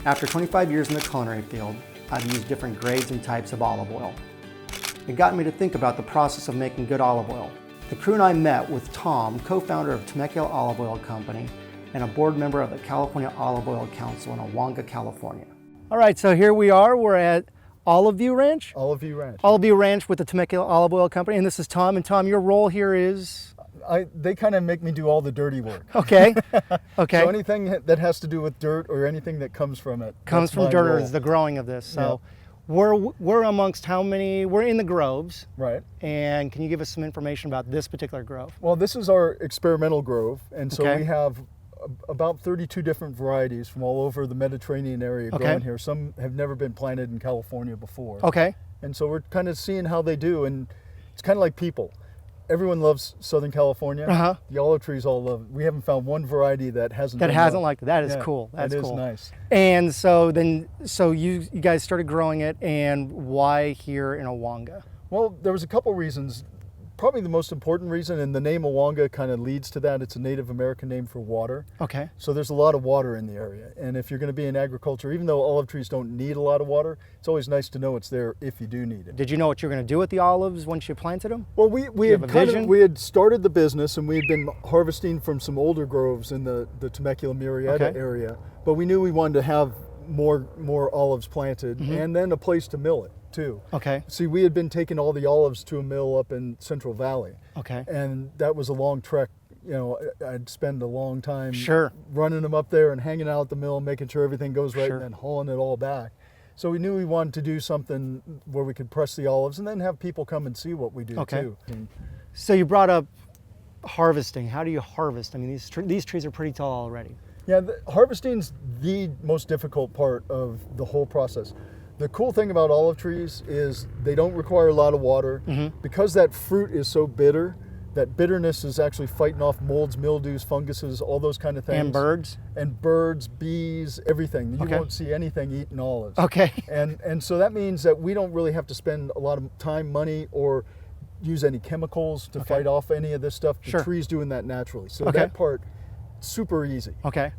After 25 years in the culinary field, I've used different grades and types of olive oil. It got me to think about the process of making good olive oil. The crew and I met with Thom, co-founder of Temecula Olive Oil Company and a board member of the California Olive Oil Council in Owanga, California. All right, so here we are. We're at Olive View Ranch? Olive View Ranch. Olive View Ranch with the Temecula Olive Oil Company, and this is Thom. And Thom, your role here is? They kind of make me do all the dirty work. Okay, okay. So anything that has to do with dirt or anything that comes from it. Comes from dirt role. or is the growing of this. So Yeah. we're amongst how many? We're in the groves. Right. And can you give us some information about this particular grove? Well, this is our experimental grove, and so Okay. we have about 32 different varieties from all over the Mediterranean area growing here. Some have never been planted in California before. Okay. And so we're kind of seeing how they do, and it's kind of like people. Everyone loves Southern California. Uh-huh. The olive trees all love it. We haven't found one variety that hasn't. That done hasn't well. liked it. That is Yeah, cool. That's that is cool. nice. And so you guys started growing it, and why here in Owanga? Well, there was a couple reasons. Probably the most important reason, and the name Owanga kind of leads to that. It's a Native American name for water. Okay. So there's a lot of water in the area. And if you're going to be in agriculture, even though olive trees don't need a lot of water, it's always nice to know it's there if you do need it. Did you know what you were going to do with the olives once you planted them? Well, we have had a vision? we had started the business, and we had been harvesting from some older groves in the Temecula Murrieta Okay. area. But we knew we wanted to have more olives planted, and then a place to mill it too. Okay. See, we had been taking all the olives to a mill up in Central Valley. Okay. And that was a long trek. You know, I'd spend a long time Sure. running them up there and hanging out at the mill, making sure everything goes right, Sure. and then hauling it all back. So we knew we wanted to do something where we could press the olives and then have people come and see what we do Okay. too. And So you brought up harvesting. How do you harvest? I mean, these trees are pretty tall already. yeah, harvesting's the most difficult part of the whole process. The cool thing about olive trees is they don't require a lot of water. Because that fruit is so bitter, that bitterness is actually fighting off molds, mildews, funguses, all those kind of things. And birds? And birds, bees, everything. You Okay. won't see anything eating olives. Okay. And so that means that we don't really have to spend a lot of time, money, or use any chemicals to fight off any of this stuff. The Sure. tree's doing that naturally. So Okay. that part, super easy. Okay.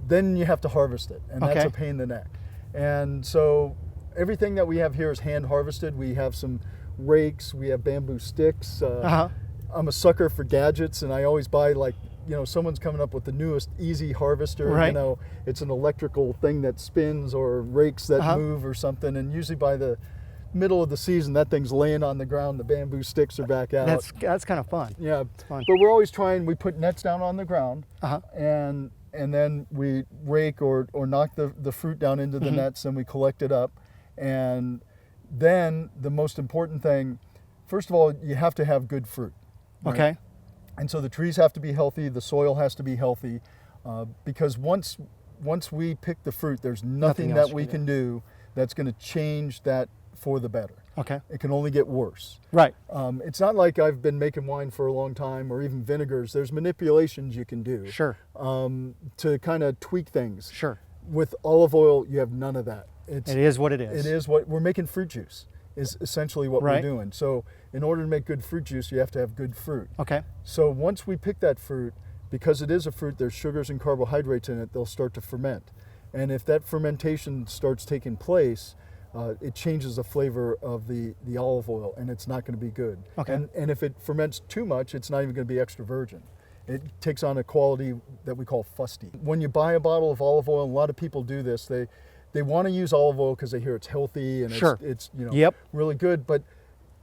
Then you have to harvest it, and that's Okay. a pain in the neck. And so everything that we have here is hand harvested. We have some rakes, we have bamboo sticks. Uh-huh. I'm a sucker for gadgets, and I always buy, like, you know, someone's coming up with the newest easy harvester. Right. You know, it's an electrical thing that spins or rakes that move or something. And usually by the middle of the season, that thing's laying on the ground. The bamboo sticks are back out. That's kind of fun. Yeah, fun. but we're always trying. We put nets down on the ground, Uh-huh. and then we rake or knock the fruit down into the nets, and we collect it up. And then the most important thing, first of all, you have to have good fruit. right? Okay. And so the trees have to be healthy, the soil has to be healthy, because once we pick the fruit, there's nothing else that you we can can do that's going to change that for the better. Okay. It can only get worse. Right. It's not like I've been making wine for a long time, or even vinegars. There's manipulations you can do Sure. to kind of tweak things. Sure. With olive oil, you have none of that. It is what it is. It is what we're making. Fruit juice is essentially what Right. we're doing. So in order to make good fruit juice, you have to have good fruit. Okay. So once we pick that fruit, because it is a fruit, there's sugars and carbohydrates in it, they'll start to ferment. And if that fermentation starts taking place, it changes the flavor of the olive oil, and it's not going to be good. Okay. And if it ferments too much, it's not even going to be extra virgin. It takes on a quality that we call fusty. When you buy a bottle of olive oil, and a lot of people do this, they want to use olive oil because they hear it's healthy and Sure. it's you know Yep. really good, but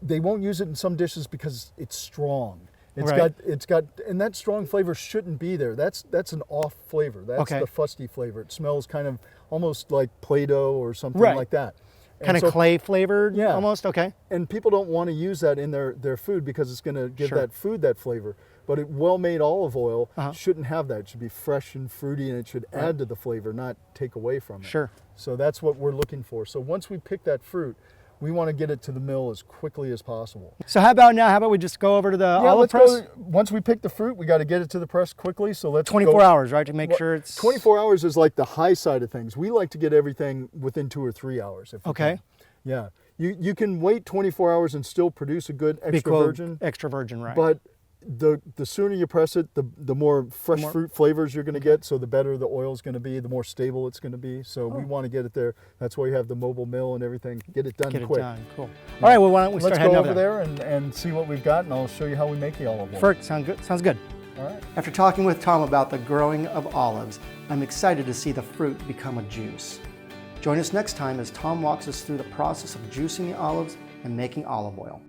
they won't use it in some dishes because it's strong. Right. It's got and that strong flavor shouldn't be there. That's an off flavor. That's Okay. the fusty flavor. It smells kind of almost like Play-Doh or something Right. like that. And Kind of so- clay flavored Yeah. almost? Okay. and people don't want to use that in their food because it's going to give Sure. that food that flavor. But well-made olive oil Uh-huh. shouldn't have that. It should be fresh and fruity, and it should add to the flavor, not take away from it. Sure. So that's what we're looking for. So once we pick that fruit, we want to get it to the mill as quickly as possible. So how about we just go over to the Yeah, olive let's press? go. Once we pick the fruit, we got to get it to the press quickly. So let's 24 go. hours, right? To make sure it's 24 hours is like the high side of things. We like to get everything within 2 or 3 hours. If we Okay. can. Yeah. You can wait 24 hours and still produce a good be extra quote, virgin. extra virgin, right? But The sooner you press it, the more fresh fruit flavors you're going to get. So the better the oil is going to be, the more stable it's going to be. So we want to get it there. That's why you have the mobile mill and everything. Get it done quick. Cool. All right. Well, why don't we start Let's heading go over over there and see what we've got, and I'll show you how we make the olive oil. Perfect. Sounds good. All right. After talking with Thom about the growing of olives, I'm excited to see the fruit become a juice. Join us next time as Thom walks us through the process of juicing the olives and making olive oil.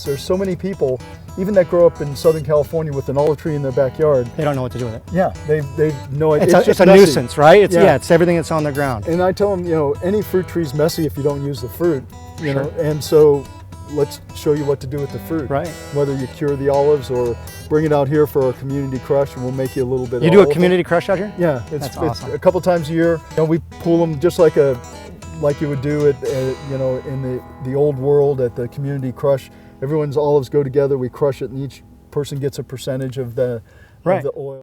There's so many people, even that grow up in Southern California with an olive tree in their backyard. They don't know what to do with it. Yeah, they know it. It's a nuisance, right? It's everything that's on the ground. And I tell them, any fruit tree's messy if you don't use the fruit, you know. And so let's show you what to do with the fruit. Right. Whether you cure the olives or bring it out here for our community crush, and we'll make you a little bit. You do a community crush out here? Yeah, that's awesome. It's a couple times a year. We pull them just like you would do it, in the old world at the community crush. Everyone's olives go together. We crush it, and each person gets a percentage of the oil.